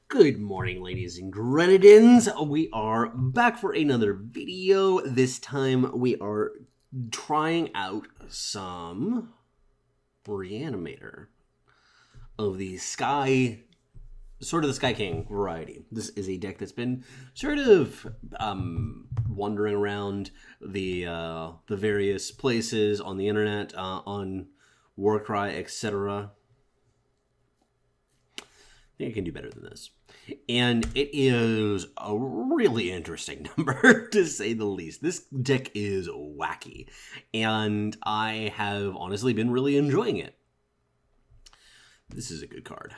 Good morning, ladies and grenadins. We are back for another video. This time we are trying out some Reanimator of the Sky, sort of the Sky King variety. This is a deck that's been sort of wandering around the various places on the internet, on Warcry, etc. I think I can do better than this. And it is a really interesting number, to say the least. This deck is wacky, and I have honestly been really enjoying it. This is a good card.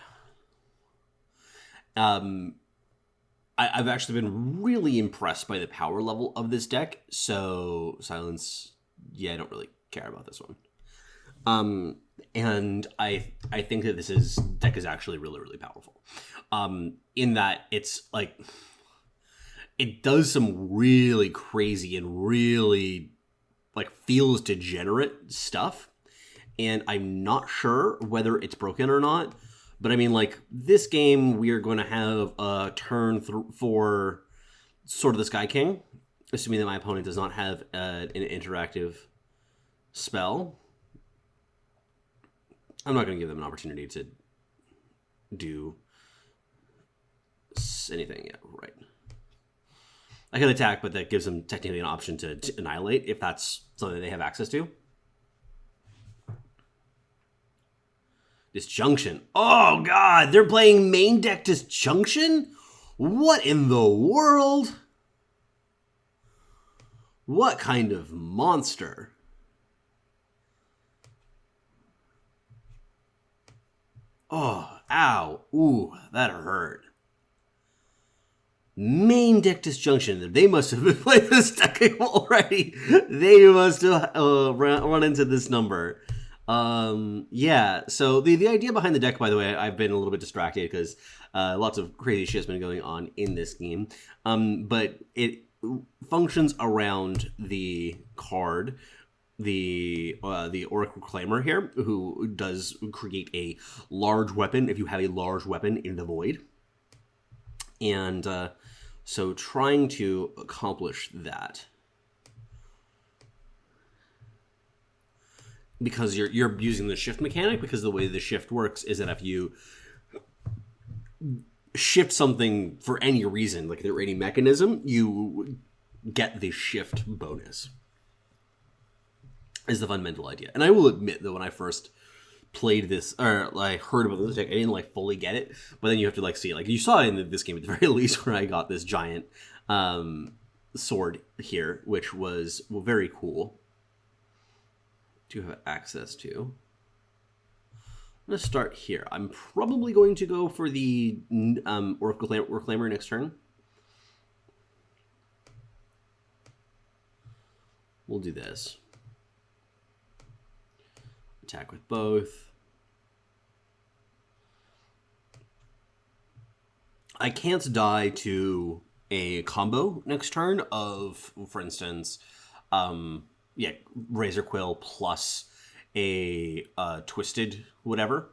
I've actually been really impressed by the power level of this deck, so Silence, yeah, I don't really care about this one. And I think that this deck is actually really, really powerful. In that it's like, it does some really crazy and really like feels degenerate stuff. And I'm not sure whether it's broken or not. But I mean, like, this game, we are going to have a turn for sort of the Sky King, assuming that my opponent does not have an interactive spell. I'm not going to give them an opportunity to do anything yet, right? I can attack, but that gives them technically an option to annihilate if that's something they have access to. Disjunction. Oh, God, they're playing main deck Disjunction? What in the world? What kind of monster? Oh, ow, ooh, that hurt. Main deck Disjunction. They must have been playing this deck already. They must have run into this number. Yeah, so the idea behind the deck, by the way, I've been a little bit distracted because lots of crazy shit's been going on in this game. But it functions around the card, the Auric Reclaimer here, who does create a large weapon if you have a large weapon in the void. And so trying to accomplish that, because you're using the shift mechanic, because the way the shift works is that if you shift something for any reason, like through any mechanism, you get the shift bonus, is the fundamental idea. And I will admit that when I first played this, or like heard about this deck, I didn't like fully get it, but then you have to like see it. Like you saw it in this game at the very least, where I got this giant sword here, which was very cool to have access to. I'm going to start here. I'm probably going to go for the Auric Reclaimer next turn. We'll do this. Attack with both. I can't die to a combo next turn of, for instance, yeah, Razor Quill plus a Twisted whatever.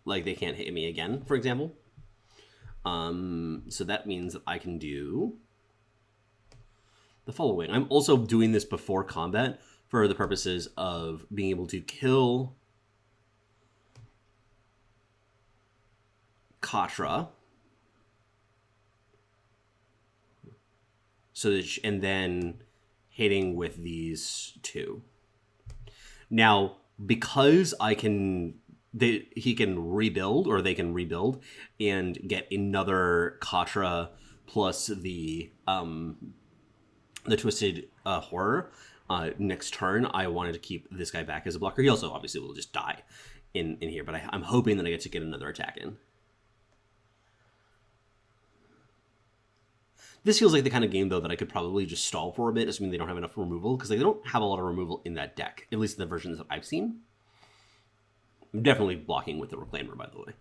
Like, they can't hit me again, for example. So that means that I can do the following. I'm also doing this before combat for the purposes of being able to kill Katra. So that and then hitting with these two. Now, because I can, he can rebuild, or they can rebuild and get another Katra plus the Twisted Horror next turn. I wanted to keep this guy back as a blocker. He also obviously will just die in here, but I'm hoping that I get to get another attack in. This feels like the kind of game, though, that I could probably just stall for a bit, assuming they don't have enough removal, because they don't have a lot of removal in that deck, at least in the versions that I've seen. I'm definitely blocking with the Reclaimer, by the way,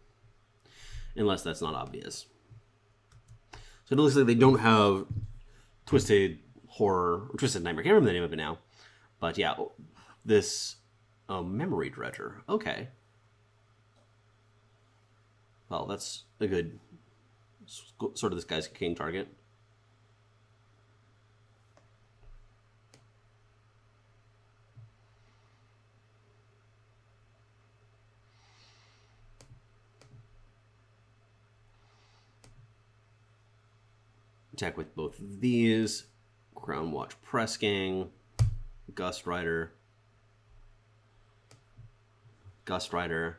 unless that's not obvious. So it looks like they don't have Twisted Horror, or Twisted Nightmare. I can't remember the name of it now. But yeah, this Memory Dredger. Okay. Well, that's a good sort of this guy's king target. Attack with both of these. Crown Watch Press Gang. Gust Rider. Gust Rider.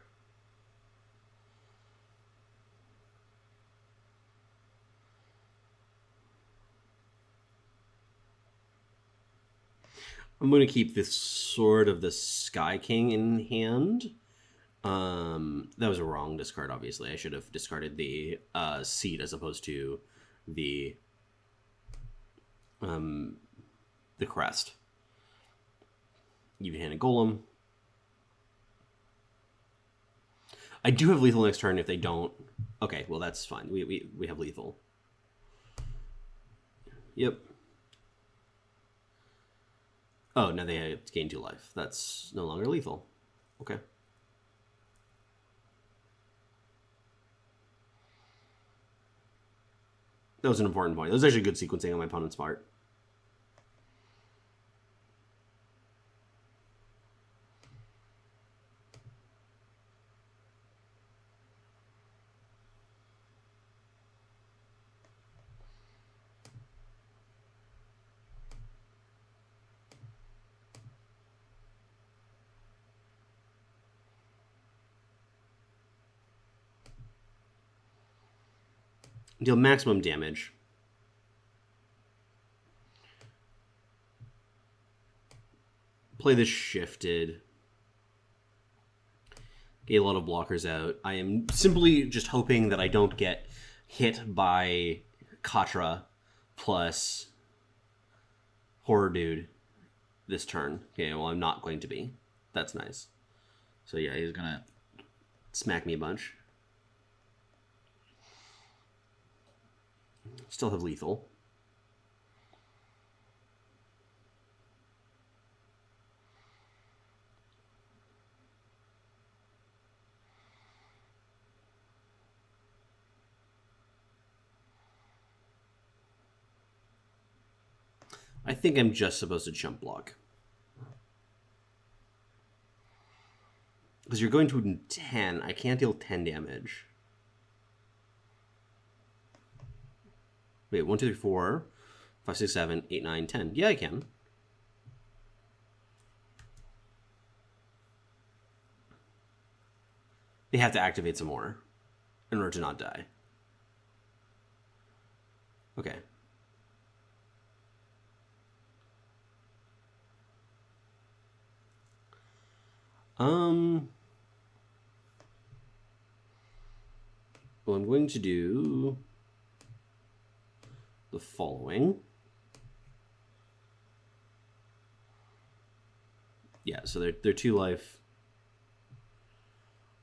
I'm going to keep this Sword of the Sky King in hand. That was a wrong discard, obviously. I should have discarded the seat as opposed to the crest. Even-handed Golem. I do have lethal next turn if they don't. Okay, well that's fine. We have lethal. Yep. Oh, now they gain 2 life. That's no longer lethal. Okay. That was an important point. That was actually good sequencing on my opponent's part. Deal maximum damage. Play this shifted. Get a lot of blockers out. I am simply just hoping that I don't get hit by Katra plus Horror Dude this turn. Okay, well, I'm not going to be. That's nice. So yeah, he's gonna smack me a bunch. Still have lethal. I think I'm just supposed to chump block. Because you're going to 10. I can't deal 10 damage. Wait, 1, 2, 3, 4, 5, 6, 7, 8, 9, 10. Yeah, I can. They have to activate some more in order to not die. Okay. Well, I'm going to do the following. Yeah, so they're 2 life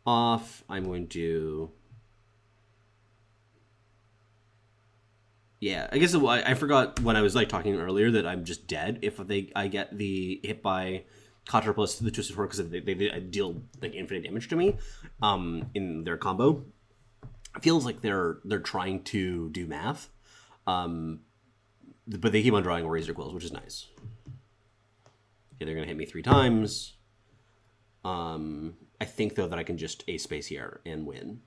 off. I'm going to... Yeah, I guess I forgot when I was like talking earlier that I'm just dead if I get the hit by Katra plus the Twisted Horror because they deal like infinite damage to me in their combo. It feels like they're trying to do math, but they keep on drawing Razor Quills, which is nice. Okay, they're gonna hit me 3 times. I think though that I can just ace space here and win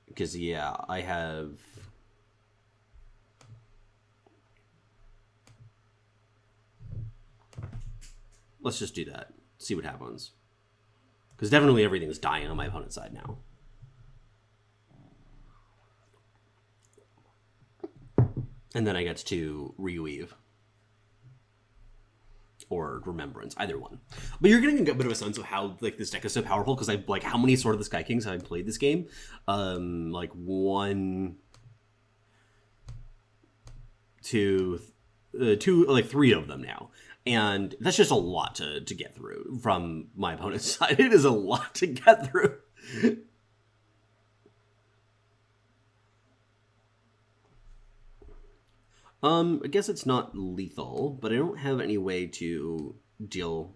because yeah, I have. Let's just do that. See what happens. Because definitely everything's dying on my opponent's side now. And then I get to reweave. Or Remembrance, either one. But you're getting a bit of a sense of how like this deck is so powerful, because I like how many Sword of the Sky Kings have I played this game? Like 1, 2, 3 of them now. And that's just a lot to get through from my opponent's side. It is a lot to get through. I guess it's not lethal, but I don't have any way to deal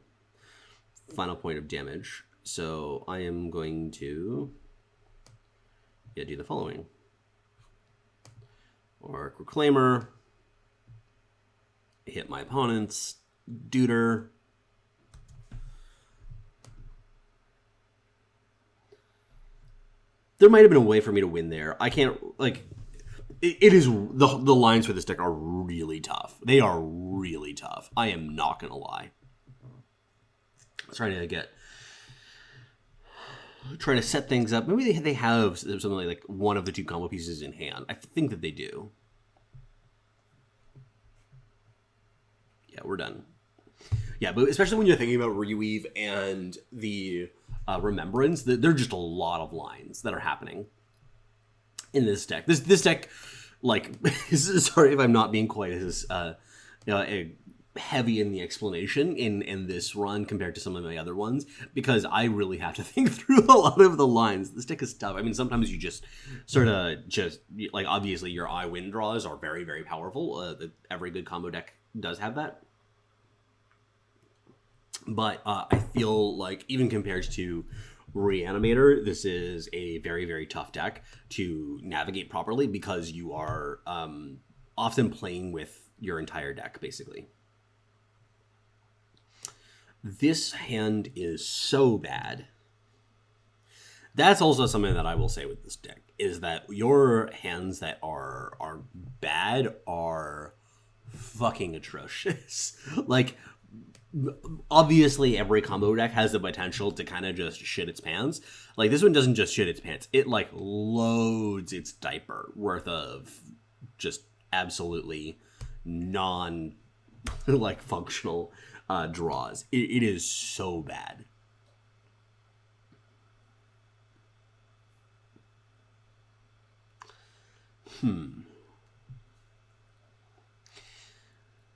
final point of damage. So I am going to Yeah, do the following. Auric Reclaimer. Hit my opponent's Deuter. There might have been a way for me to win there. I can't, like, it is, the lines for this deck are really tough. They are really tough. I am not going to lie. Trying to set things up. Maybe they have something like one of the two combo pieces in hand. I think that they do. Yeah, we're done. Yeah, but especially when you're thinking about Reweave and the Remembrance, there are just a lot of lines that are happening in this deck. This deck, like, sorry if I'm not being quite as heavy in the explanation in this run compared to some of my other ones, because I really have to think through a lot of the lines. This deck is tough. I mean, sometimes you just sort of like, obviously your I-Win draws are very, very powerful. Every good combo deck does have that. But I feel like even compared to Reanimator, this is a very, very tough deck to navigate properly because you are often playing with your entire deck, basically. This hand is so bad. That's also something that I will say with this deck, is that your hands that are bad are fucking atrocious. Like, obviously every combo deck has the potential to kind of just shit its pants. Like, this one doesn't just shit its pants. It, like, loads its diaper worth of just absolutely non, like, functional draws. It is so bad.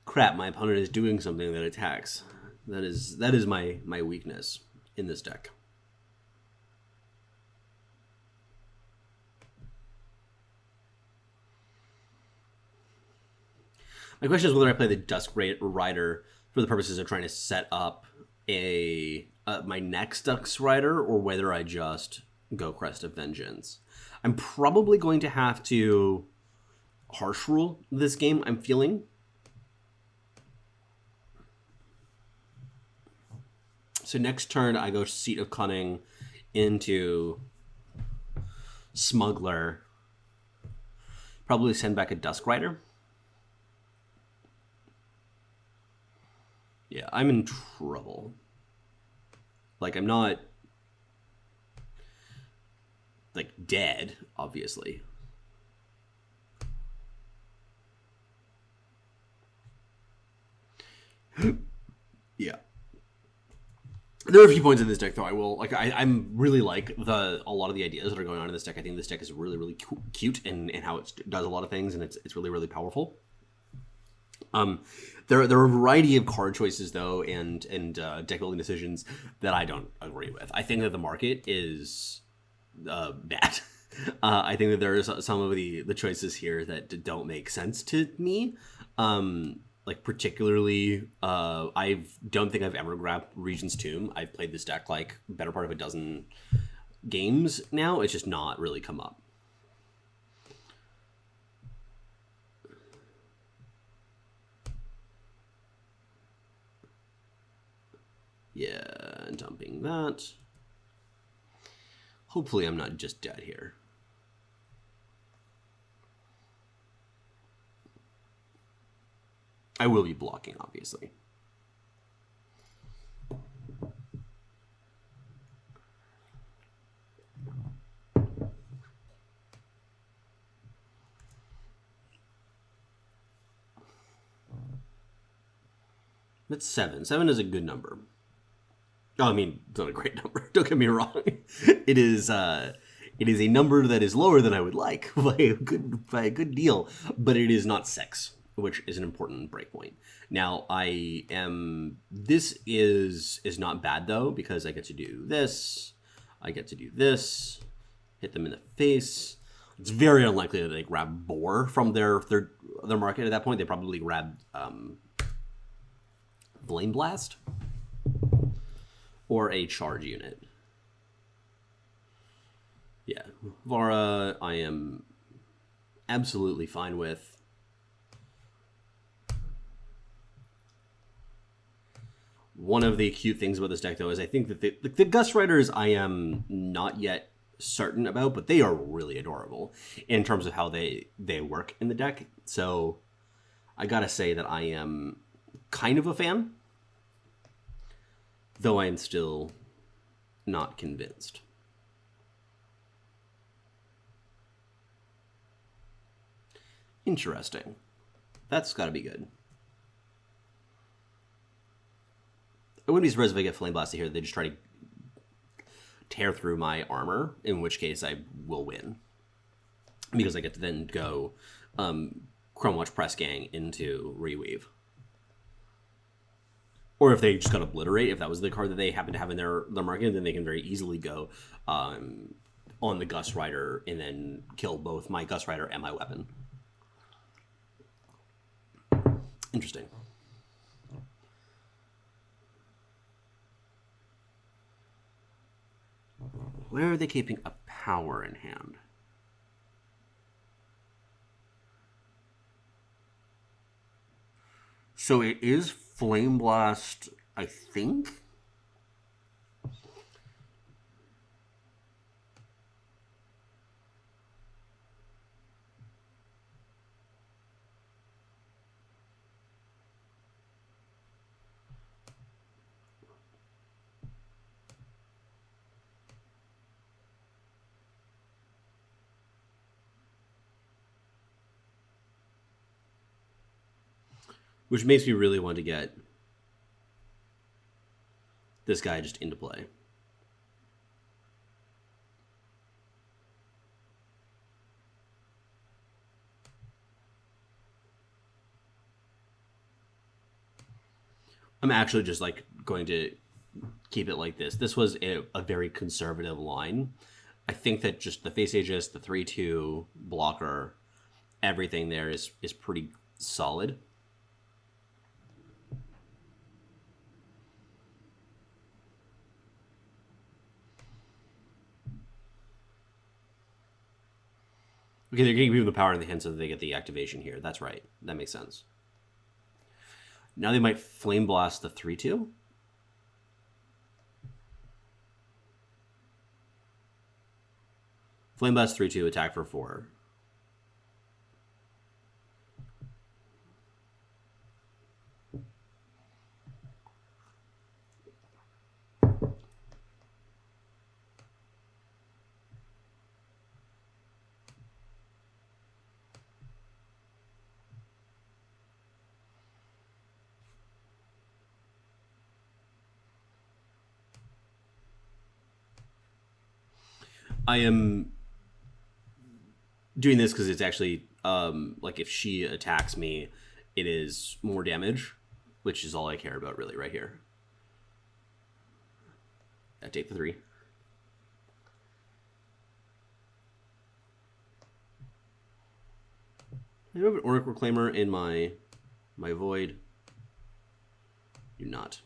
Crap, my opponent is doing something that attacks. That is my weakness in this deck. My question is whether I play the Dusk Rider for the purposes of trying to set up my next Dusk Rider, or whether I just go Crest of Vengeance. I'm probably going to have to harsh rule this game, I'm feeling. So next turn, I go Seat of Cunning into Smuggler. Probably send back a Dusk Rider. Yeah, I'm in trouble. Like, I'm not, like, dead, obviously. Yeah. There are a few points in this deck, though. I will, like, I'm really like a lot of the ideas that are going on in this deck. I think this deck is really, really cute in how it does a lot of things, and it's really, really powerful. There are a variety of card choices, though, and deck building decisions that I don't agree with. I think that the market is bad. I think that there are some of the choices here that don't make sense to me. Like, particularly, I don't think I've ever grabbed Regent's Tomb. I've played this deck like better part of a dozen games now. It's just not really come up. Yeah, dumping that. Hopefully I'm not just dead here. I will be blocking, obviously. That's 7. 7 is a good number. Oh, I mean, it's not a great number. Don't get me wrong. It is a number that is lower than I would like by a good deal, but it is not 6, which is an important breakpoint. Now, this is not bad, though, because I get to do this, I get to do this, hit them in the face. It's very unlikely that they grab Boar from their market at that point. They probably grabbed Flame Blast or a charge unit. Yeah, Vara, I am absolutely fine with. One of the cute things about this deck, though, is I think that the Gust Riders I am not yet certain about, but they are really adorable in terms of how they work in the deck. So I gotta say that I am kind of a fan, though I am still not convinced. Interesting. That's got to be good. I wouldn't be surprised if I get Flame Blasted here. They just try to tear through my armor, in which case I will win. Because I get to then go Chrome Watch Press Gang into Reweave. Or if they just got Obliterate, if that was the card that they happen to have in their market, then they can very easily go on the Gust Rider and then kill both my Gust Rider and my weapon. Interesting. Where are they keeping a power in hand? So it is Flame Blast, I think. Which makes me really want to get this guy just into play. I'm actually just like going to keep it like this. This was a very conservative line. I think that just the Face Aegis, the 3/2 blocker, everything there is pretty solid. Okay, they're giving people the power in the hand so that they get the activation here. That's right. That makes sense. Now they might Flame Blast the 3/2. Flame Blast 3/2, attack for 4. I am doing this because it's actually like if she attacks me, it is more damage, which is all I care about really right here. I take the 3. I have an Auric Reclaimer in my void. Do not.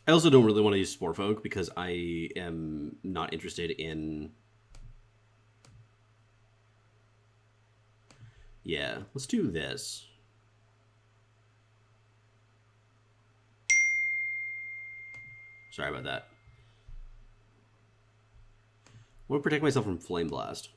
I also don't really want to use Spore Folk because I am not interested in... Yeah, let's do this. Sorry about that. I want to protect myself from Flame Blast.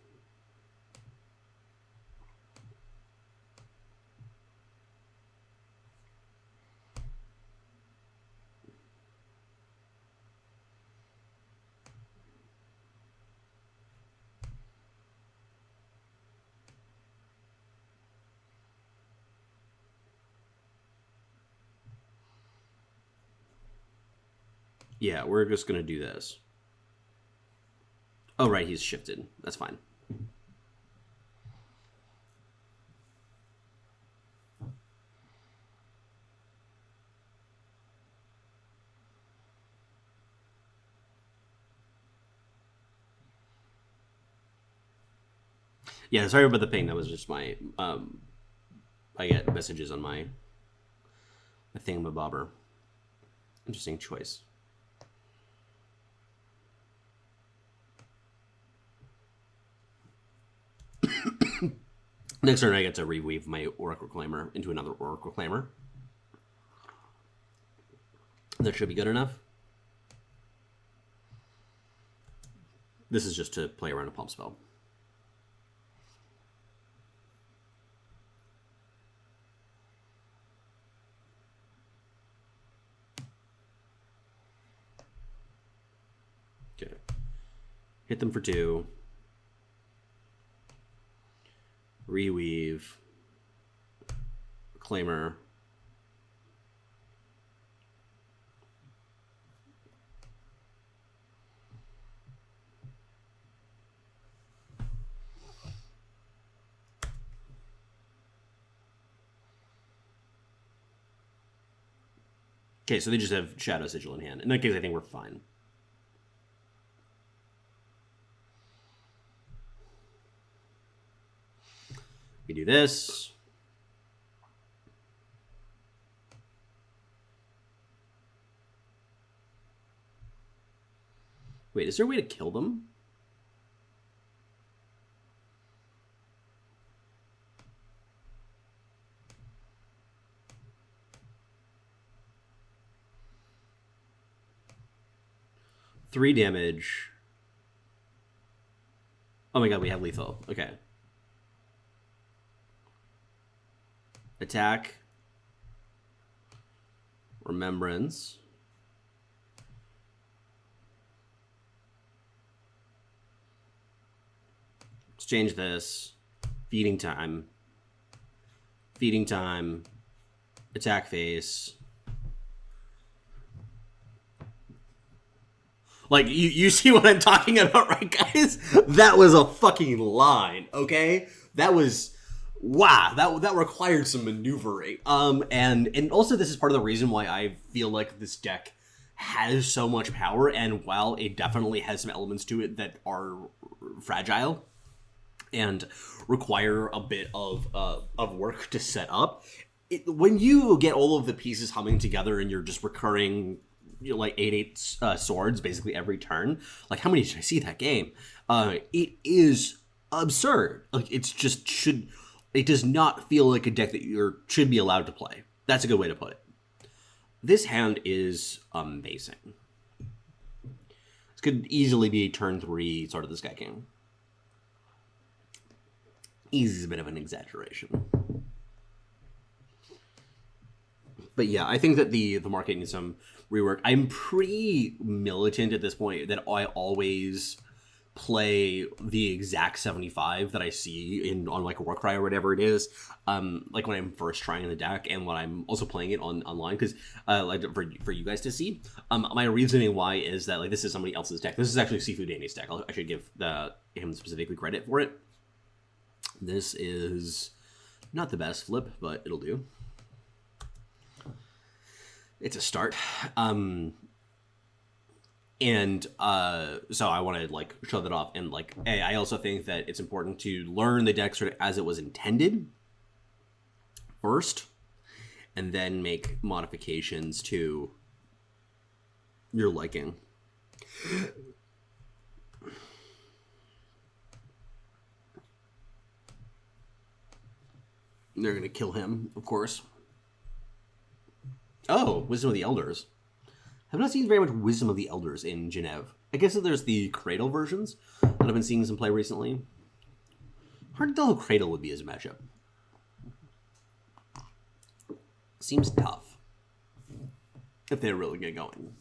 Yeah, we're just going to do this. Oh, right, he's shifted. That's fine. Yeah, sorry about the ping. That was just my I get messages on my thingamabobber. Interesting choice. Next turn, I get to reweave my Auric Reclaimer into another Auric Reclaimer. That should be good enough. This is just to play around a pump spell. Okay. Hit them for 2. Reweave. Reclaimer. Okay, so they just have Shadow Sigil in hand. In that case, I think we're fine. We do this. Wait, is there a way to kill them? Three damage. Oh my god, we have lethal. Okay. Attack. Remembrance. Let's change this. Feeding time. Feeding time. Attack phase. Like, you see what I'm talking about, right, guys? That was a fucking line, okay? That was... Wow, that required some maneuvering. And also this is part of the reason why I feel like this deck has so much power, and while it definitely has some elements to it that are fragile and require a bit of work to set up, when you get all of the pieces humming together and you're just recurring... like 8/8 swords basically every turn. Like, how many did I see that game? It is absurd. Like, it's just it does not feel like a deck that you should be allowed to play. That's a good way to put it. This hand is amazing. This could easily be turn 3 sort of the Sky King. Easy is a bit of an exaggeration. But yeah, I think that the market needs some rework. I'm pretty militant at this point that I always play the exact 75 that I see on like Warcry or whatever it is, like when I'm first trying the deck and when I'm also playing it online, because like for you guys to see. My reasoning why is that, like, this is somebody else's deck. This is actually Seafood Danny's deck. I should give him specifically credit for it. This is not the best flip, but it'll do. It's a start. So I want to, like, show that off. And, like, I also think that it's important to learn the deck sort of as it was intended first, and then make modifications to your liking. They're going to kill him, of course. Oh, Wisdom of the Elders. I've not seen very much Wisdom of the Elders in Genève. I guess that there's the Cradle versions that I've been seeing some play recently. Hard to tell who Cradle would be as a matchup. Seems tough. If they really get going.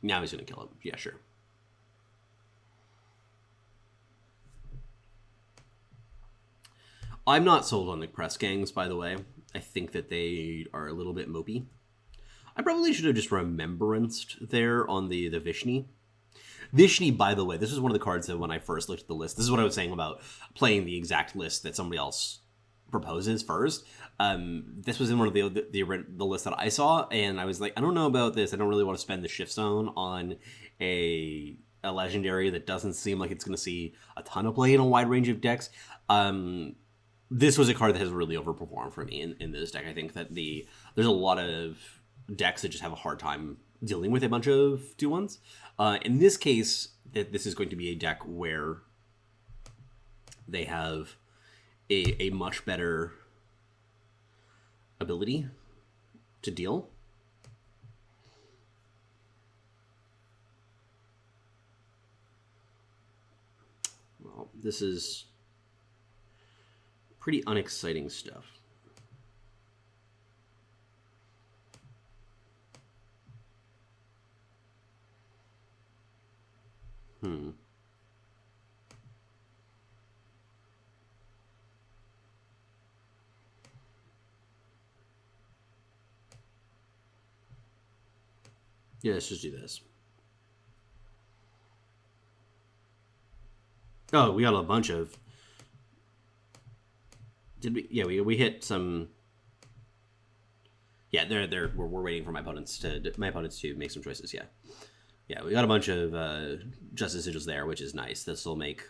Now he's going to kill him. Yeah, sure. I'm not sold on the press gangs, by the way. I think that they are a little bit mopey. I probably should have just remembranced there on the Vishni. Vishni, by the way, this is one of the cards that when I first looked at the list, this is what I was saying about playing the exact list that somebody else proposes first. This was in one of the lists that I saw, and I was like, I don't know about this. I don't really want to spend the shift zone on a legendary that doesn't seem like it's going to see a ton of play in a wide range of decks. This was a card that has really overperformed for me in this deck. I think that there's a lot of decks that just have a hard time dealing with a bunch of 2/1s. In this case, this is going to be a deck where they have a much better ability to deal. Well, this is pretty unexciting stuff. Yeah, let's just do this. Oh, we got a bunch of... Did we? Yeah, we hit some... Yeah, we're waiting for my opponents to make some choices, yeah. Yeah, we got a bunch of Justice Sigils there, which is nice. This will make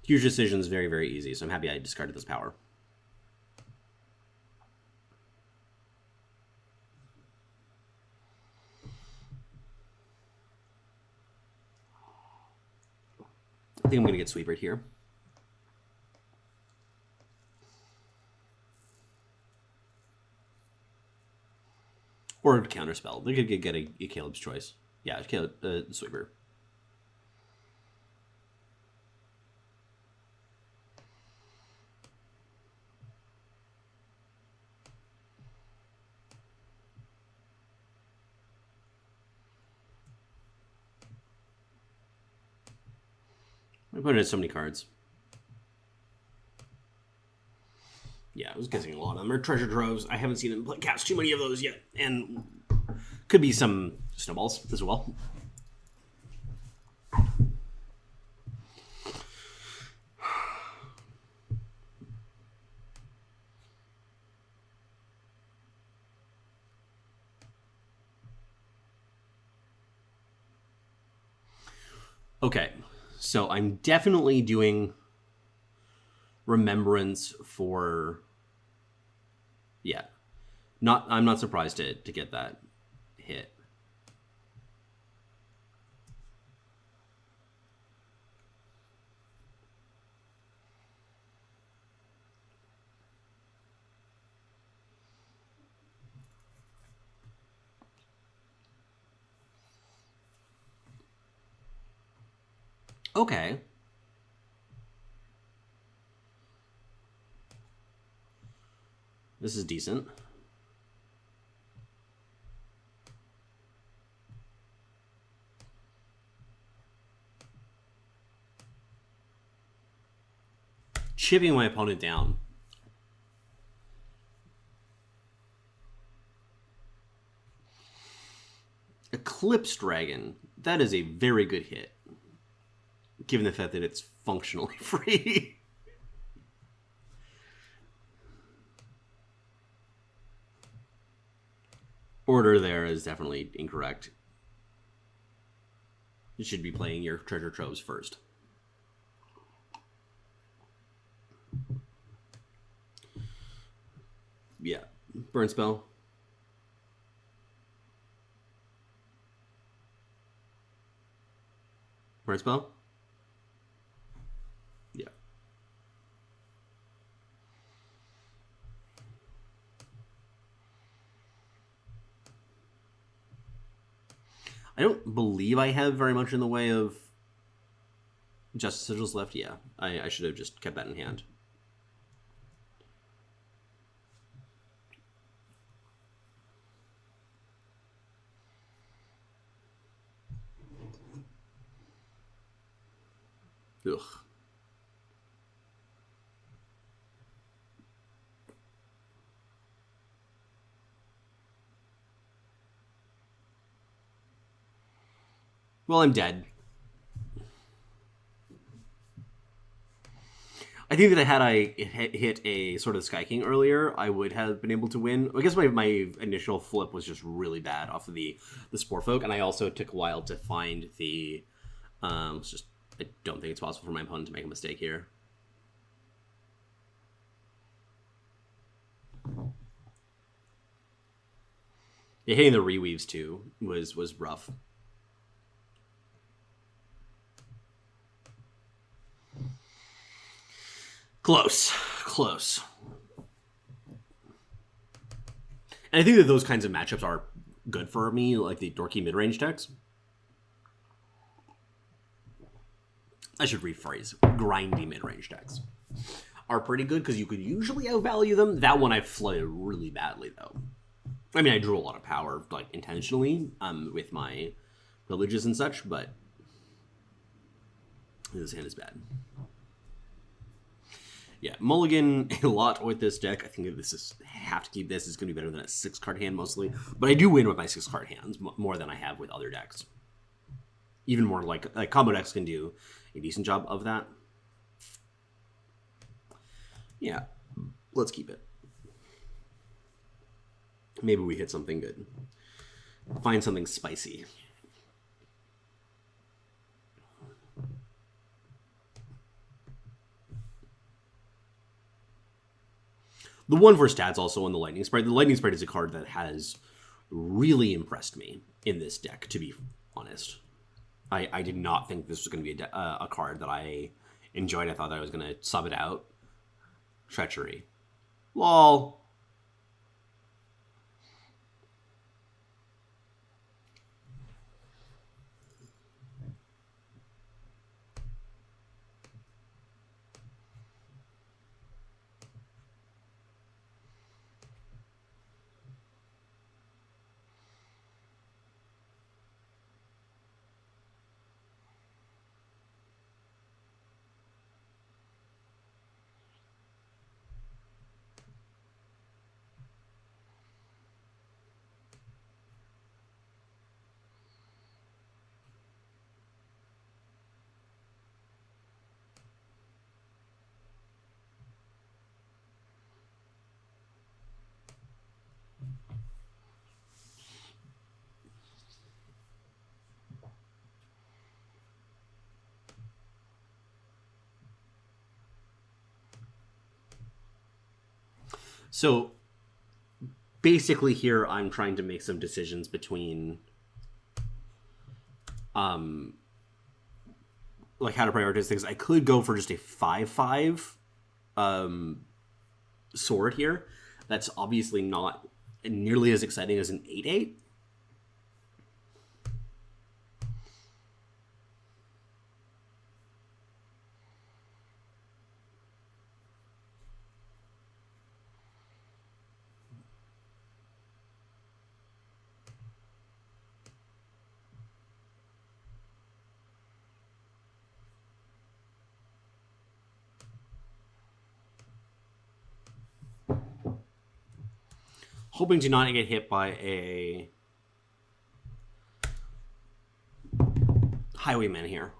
huge decisions very, very easy, so I'm happy I discarded this power. I think I'm going to get Sweeper here. Or Counterspell. They could get a Caleb's choice. Yeah, Caleb, Sweeper. My opponent has so many cards. Yeah, I was guessing a lot of them are treasure troves. I haven't seen him cast too many of those yet. And could be some snowballs as well. Okay, so I'm definitely doing Remembrance for... Yeah. I'm not surprised to get that hit. Okay. This is decent. Chipping my opponent down. Eclipse Dragon. That is a very good hit, given the fact that it's functionally free. Order there is definitely incorrect. You should be playing your treasure troves first. Yeah. Burn spell. Burn spell? Yeah. I don't believe I have very much in the way of Justice Sigils left. Yeah, I should have just kept that in hand. Ugh. Well, I'm dead. I think that had I hit a sort of Sky King earlier, I would have been able to win. I guess my initial flip was just really bad off of the Spore Folk, and I also took a while to find the. It's just I don't think it's possible for my opponent to make a mistake here. Yeah, hitting the reweaves too was rough. Close. And I think that those kinds of matchups are good for me, like the dorky mid-range decks. I should rephrase. Grindy mid-range decks are pretty good because you could usually outvalue them. That one I flooded really badly, though. I mean, I drew a lot of power, like, intentionally, with my villages and such, but this hand is bad. Yeah, mulligan a lot with this deck. I think if this is have to keep this, it's going to be better than a 6-card hand mostly. But I do win with my 6-card hands more than I have with other decks. Even more like combo decks can do a decent job of that. Yeah, let's keep it. Maybe we hit something good. Find something spicy. The one for stats also on the Lightning Sprite. The Lightning Sprite is a card that has really impressed me in this deck, to be honest. I did not think this was going to be a card that I enjoyed. I thought that I was going to sub it out. Treachery. Lol. So basically here I'm trying to make some decisions between like how to prioritize things. I could go for just a 5/5 sword here. That's obviously not nearly as exciting as an 8/8. Hoping to not get hit by a highwayman here.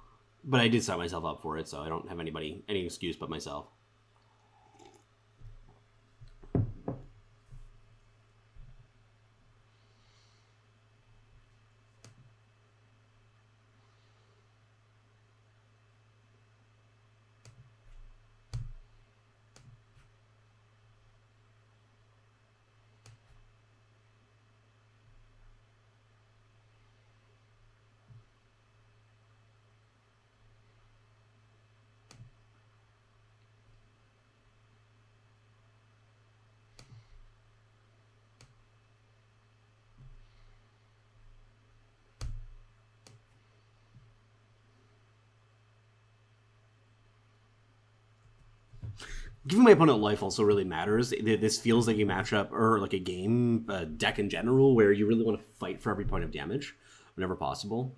But I did set myself up for it, so I don't have any excuse but myself. Giving my opponent life also really matters. This feels like a matchup or like a game, deck in general, where you really want to fight for every point of damage whenever possible.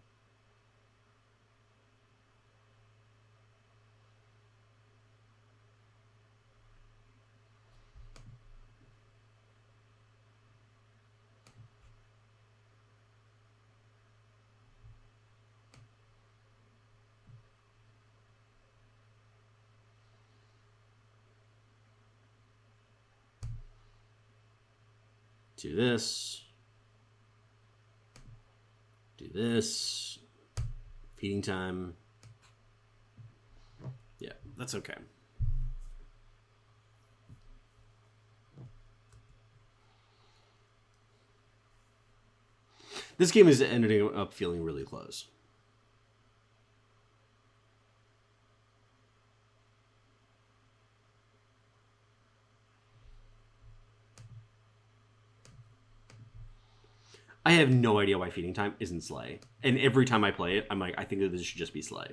Do this. Do this. Feeding time. Yeah, that's okay. This game is ending up feeling really close. I have no idea why feeding time isn't Slay. And every time I play it, I'm like, I think that this should just be Slay.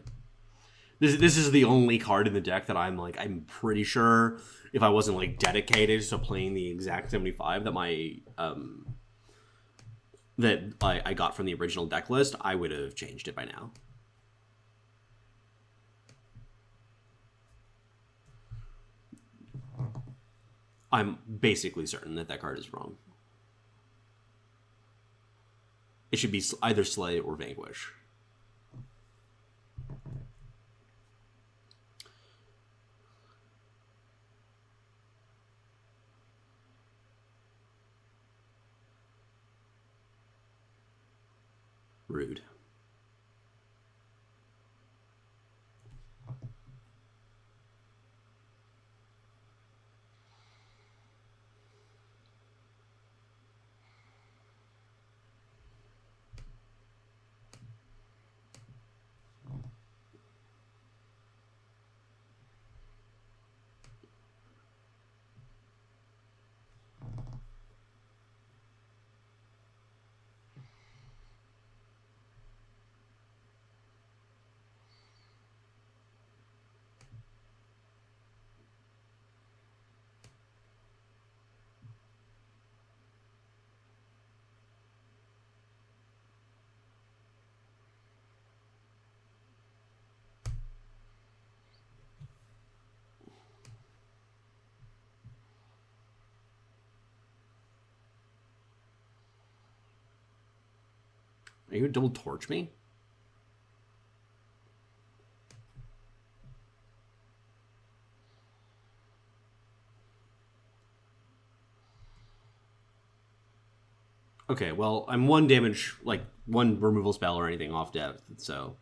This is the only card in the deck that I'm like, I'm pretty sure if I wasn't like dedicated to playing the exact 75 that I got from the original deck list, I would have changed it by now. I'm basically certain that that card is wrong. It should be either Slay or Vanquish. Rude. Are you gonna double torch me? Okay, well, I'm one damage, like one removal spell or anything off depth, so.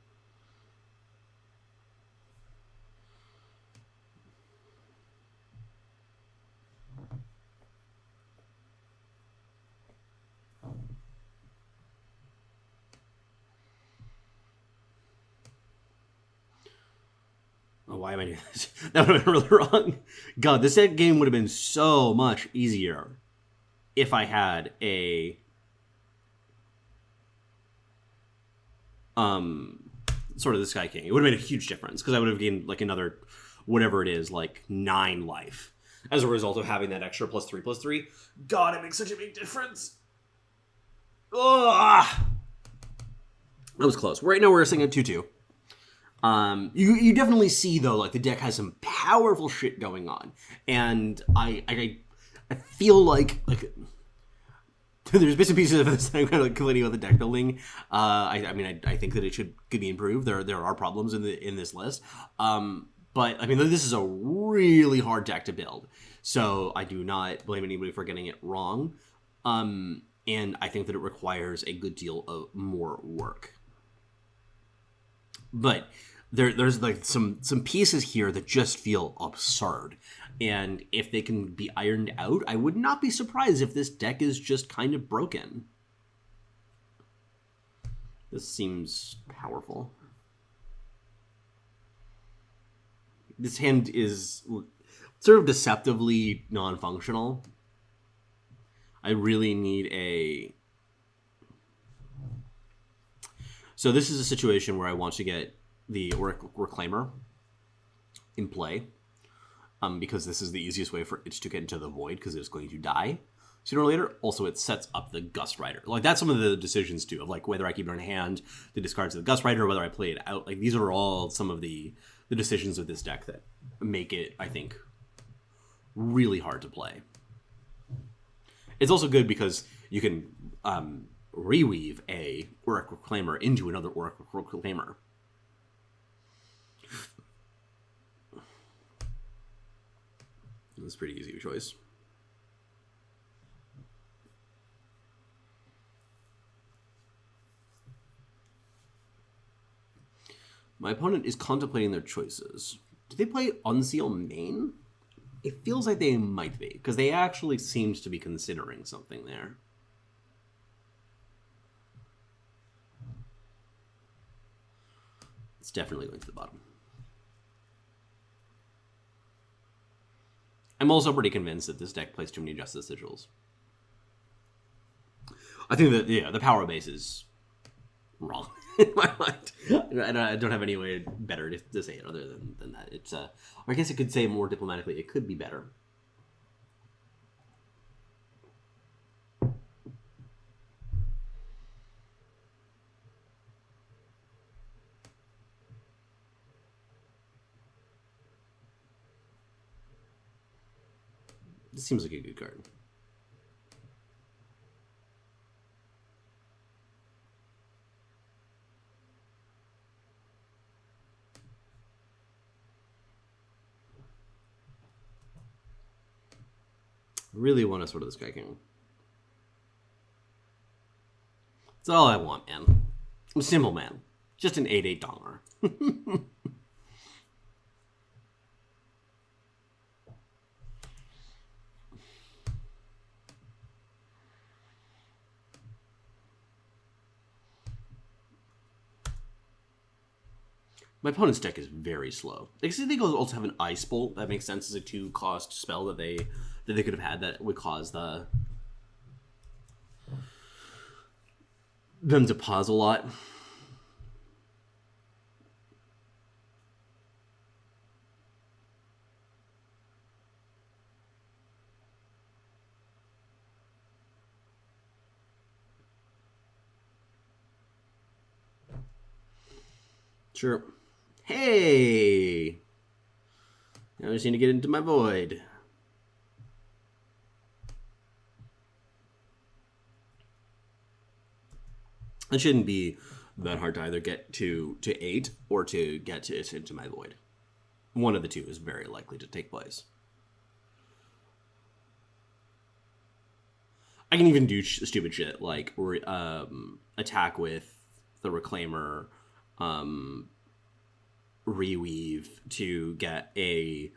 Oh, why am I doing this? That would have been really wrong. God, this game would have been so much easier if I had a sort of the Sky King. It would have made a huge difference because I would have gained like another whatever it is, like 9 life as a result of having that extra +3/+3. God, it makes such a big difference. Ugh. That was close. Right now we're sitting at 2-2. You definitely see though, like the deck has some powerful shit going on, and I feel like there's bits and pieces of this that I'm kind of like complaining about the deck building. I mean, I think that it could be improved. There are problems in this list. But I mean, this is a really hard deck to build, so I do not blame anybody for getting it wrong. And I think that it requires a good deal of more work. But there's like some pieces here that just feel absurd. And if they can be ironed out, I would not be surprised if this deck is just kind of broken. This seems powerful. This hand is sort of deceptively non-functional. I really need a... So this is a situation where I want to get the Auric Reclaimer in play. Because this is the easiest way for it to get into the void, because it's going to die sooner or later. Also, it sets up the Gust Rider. Like, that's some of the decisions, too, of, like, whether I keep it in hand, the discards of the Gust Rider, or whether I play it out. Like, these are all some of the decisions of this deck that make it, I think, really hard to play. It's also good because you can reweave a Auric Reclaimer into another Auric Reclaimer. It's a pretty easy choice. My opponent is contemplating their choices. Do they play Unseal main? It feels like they might be, because they actually seems to be considering something there. It's definitely going to the bottom. I'm also pretty convinced that this deck plays too many Justice Sigils. I think that, yeah, the power base is wrong in my mind. I don't have any way better to say it other than that. It's, or I guess I could say more diplomatically, it could be better. This seems like a good card. Really want to sort of the Sky King. That's all I want, man. I'm a simple man. Just an 8/8 dollar. My opponent's deck is very slow. I see they also have an Ice Bolt. That makes sense as a 2-cost spell that they could have had that would cause them to pause a lot. Sure. Hey! Now I just need to get into my void. It shouldn't be that hard to either get to 8 or to get into my void. One of the two is very likely to take place. I can even do stupid shit like attack with the Reclaimer, reweave to get a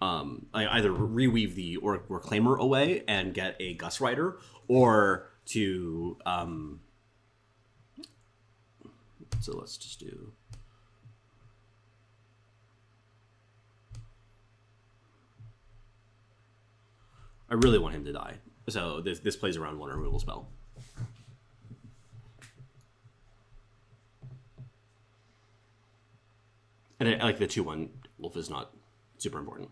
either reweave the Auric Reclaimer away and get a Gust Rider, or to so let's just do I really want him to die. So this plays around one removal spell. And I like the 2/1 Wolf is not super important.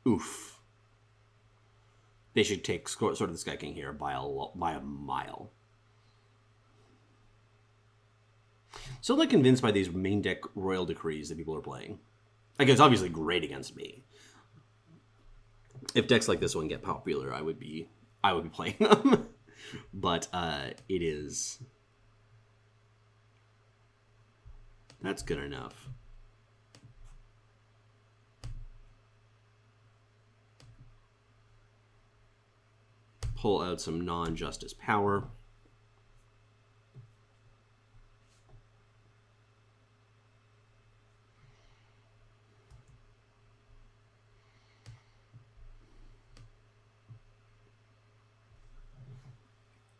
Oof. They should take sort of the Sky King here by a mile. So I'm not convinced by these main deck Royal Decrees that people are playing. Like, it's obviously great against me. If decks like this one get popular, I would be playing them. But it is. That's good enough. Pull out some non-justice power.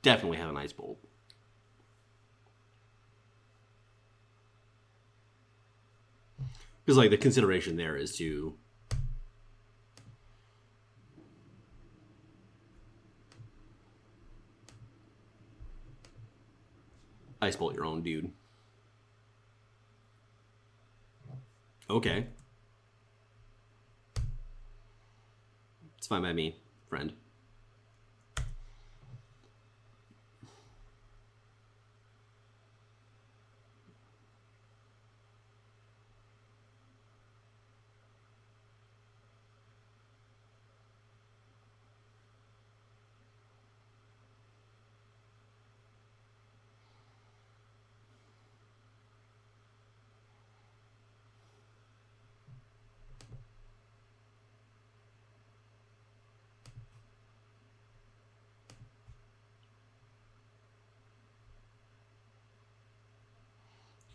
Definitely have an Ice Bolt. Because, like, the consideration there is to Ice Bolt your own dude. Okay. It's fine by me, friend.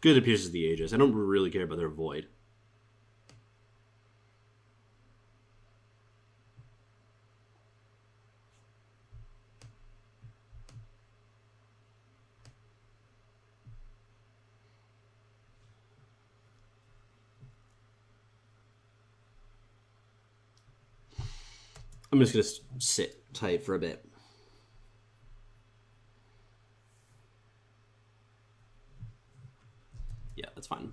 Good, it pierces the Aegis. I don't really care about their Void. I'm just going to sit tight for a bit. Yeah, that's fine.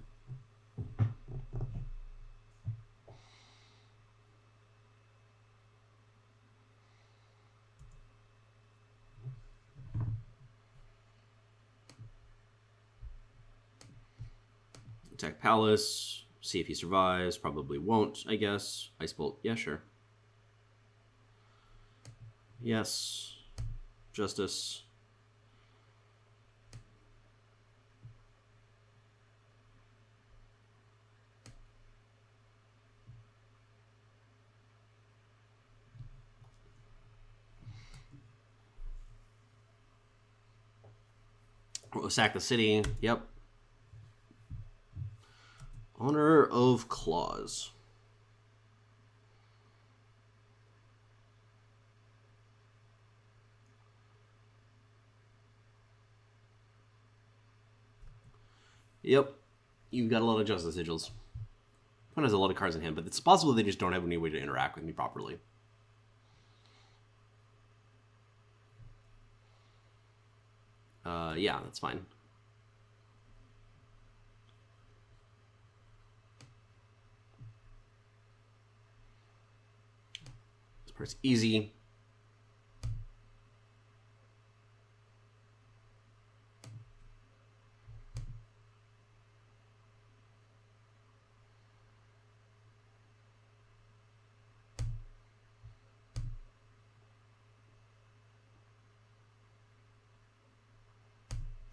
Attack Palace. See if he survives. Probably won't, I guess. Ice Bolt. Yeah, sure. Yes. Justice. We'll sack the city. Yep. Honor of Claws. Yep. You've got a lot of Justice Sigils. One has a lot of cards in hand, but it's possible they just don't have any way to interact with me properly. Yeah, that's fine. This part's easy.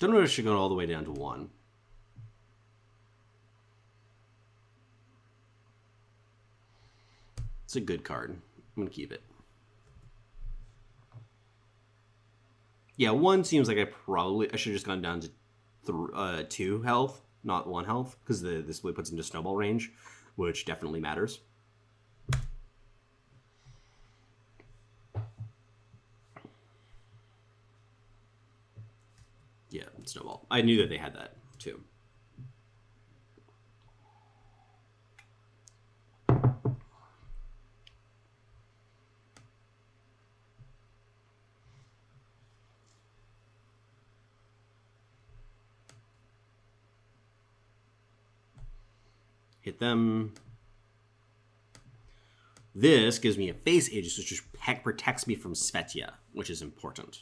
Don't know if I should go all the way down to 1. It's a good card. I'm going to keep it. Yeah, 1 seems like I should have just gone down to 2 health, not 1 health, because this way puts into snowball range, which definitely matters. Yeah, snowball. I knew that they had that too. Hit them. This gives me a face Aegis, which just protects me from Svetia, which is important.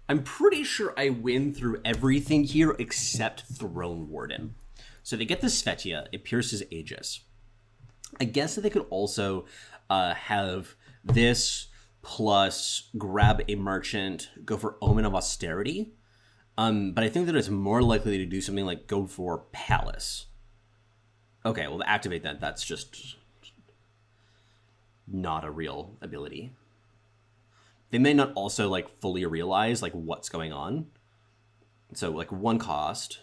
I'm pretty sure I win through everything here except Throne Warden. So they get the Svetia, it pierces Aegis. I guess that they could also have this plus grab a merchant, go for Omen of Austerity. But I think that it's more likely to do something like go for Palace. Okay, well, to activate that, that's just not a real ability. They may not also, like, fully realize, like, what's going on. So, like, 1 cost.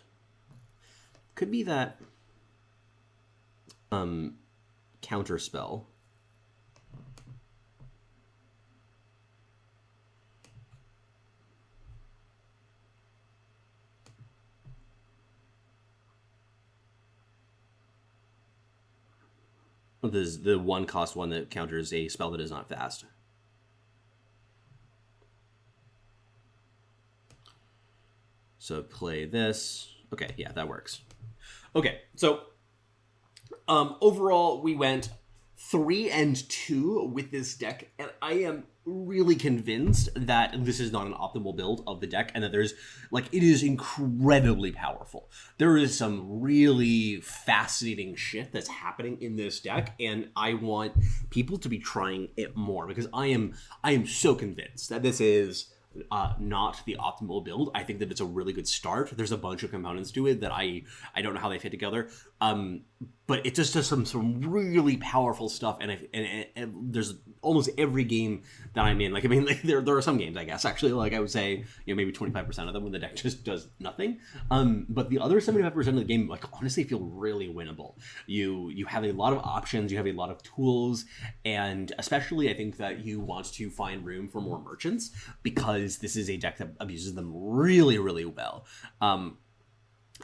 Could be that counter spell. There's the 1 cost one that counters a spell that is not fast. So play this. Okay, yeah, that works. Okay, so overall we went 3-2 with this deck, and I am really convinced that this is not an optimal build of the deck, and that there's, like, it is incredibly powerful. There is some really fascinating shit that's happening in this deck, and I want people to be trying it more, because I am so convinced that this is not the optimal build. I think that it's a really good start. There's a bunch of components to it that I don't know how they fit together. But it just does some really powerful stuff, and there's almost every game that I'm in. Like, I mean, like, there are some games, I guess, actually, like, I would say, maybe 25% of them when the deck just does nothing. But the other 75% of the game, like, honestly feel really winnable. You have a lot of options, you have a lot of tools, and especially I think that you want to find room for more merchants, because this is a deck that abuses them really, really well.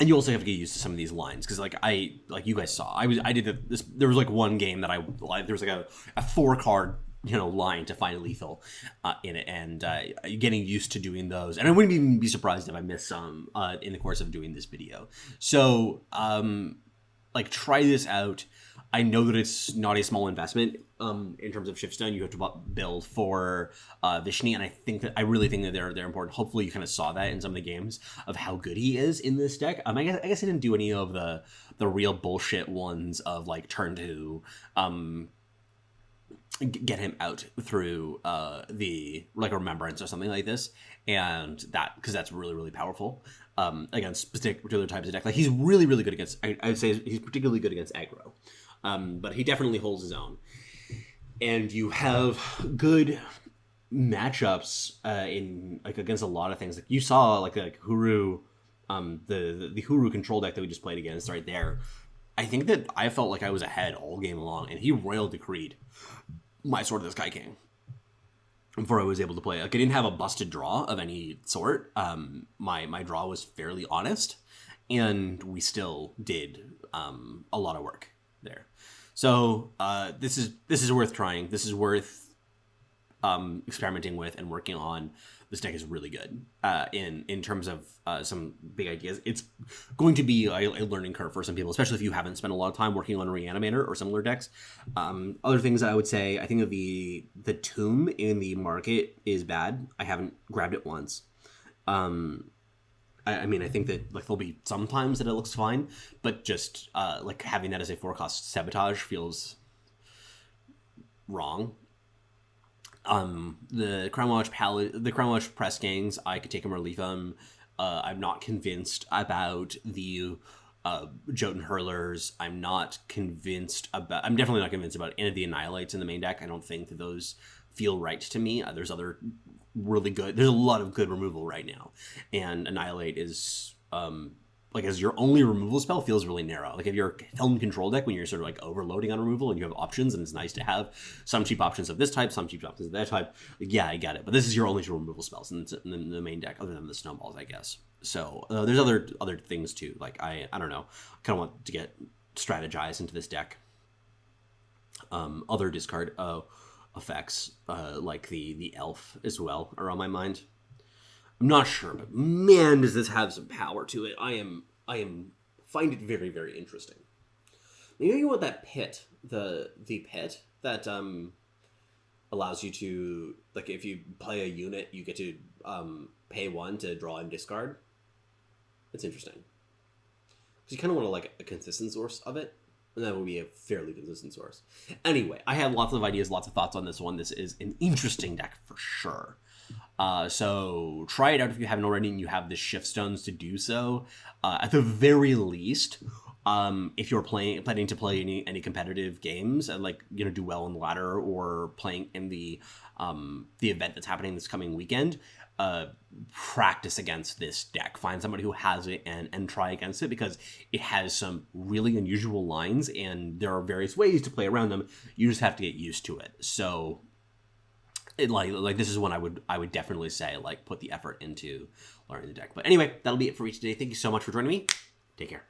And you also have to get used to some of these lines, because like you guys saw, I did this. There was like one game that there was like a 4-card line to find lethal in it, and getting used to doing those. And I wouldn't even be surprised if I missed some in the course of doing this video. So like, try this out. I know that it's not a small investment in terms of Shiftstone. You have to build for Vishni, and I really think that they're important. Hopefully you kind of saw that in some of the games of how good he is in this deck. I guess I didn't do any of the real bullshit ones of like turn 2 get him out through the like Remembrance or something like this, and that, because that's really, really powerful against particular types of deck. Like, he's really, really good against, I would say he's particularly good against aggro. But he definitely holds his own. And you have good matchups in, like, against a lot of things. Like, you saw like Huru, the Huru control deck that we just played against right there. I think that I felt like I was ahead all game long, and he Royal Decreed my Sword of the Sky King before I was able to play. Like, I didn't have a busted draw of any sort. My draw was fairly honest, and we still did a lot of work there. So this is worth trying. This is worth experimenting with and working on. This deck is really good in terms of some big ideas. It's going to be a learning curve for some people, especially if you haven't spent a lot of time working on Reanimator or similar decks. Other things that I would say, I think that the tomb in the market is bad. I haven't grabbed it once. I mean, I think that, like, there'll be some times that it looks fine, but just like, having that as a 4-cost sabotage feels wrong. The Crown Watch Press Gangs, I could take them or leave them. I'm not convinced about the Jotun Hurlers. I'm definitely not convinced about any of the Annihilates in the main deck. I don't think that those feel right to me. There's a lot of good removal right now, and Annihilate is like, as your only removal spell, feels really narrow. Like, if you're a Helm control deck, when you're sort of like overloading on removal and you have options, and it's nice to have some cheap options of this type, some cheap options of that type, like, yeah, I get it. But this is your only 2 removal spells in the main deck, other than the snowballs, I guess. So there's other things too. Like, I don't know, I kind of want to get strategized into this deck. Other discard effects, like the elf as well, are on my mind. I'm not sure, but man, does this have some power to it. I find it very, very interesting. You want that pit, the pit that allows you to, like, if you play a unit, you get to pay 1 to draw and discard. It's interesting, because you kind of want like a consistent source of it. And that would be a fairly consistent source. Anyway, I have lots of ideas, lots of thoughts on this one. This is an interesting deck for sure. So try it out if you haven't already and you have the shift stones to do so. At the very least, if you're planning to play any competitive games and, like, do well in the ladder, or playing in the event that's happening this coming weekend, practice against this deck. Find somebody who has it and try against it, because it has some really unusual lines, and there are various ways to play around them. You just have to get used to it. So like this is one I would definitely say, like, put the effort into learning the deck. But anyway, that'll be it for me today. Thank you so much for joining me. Take care.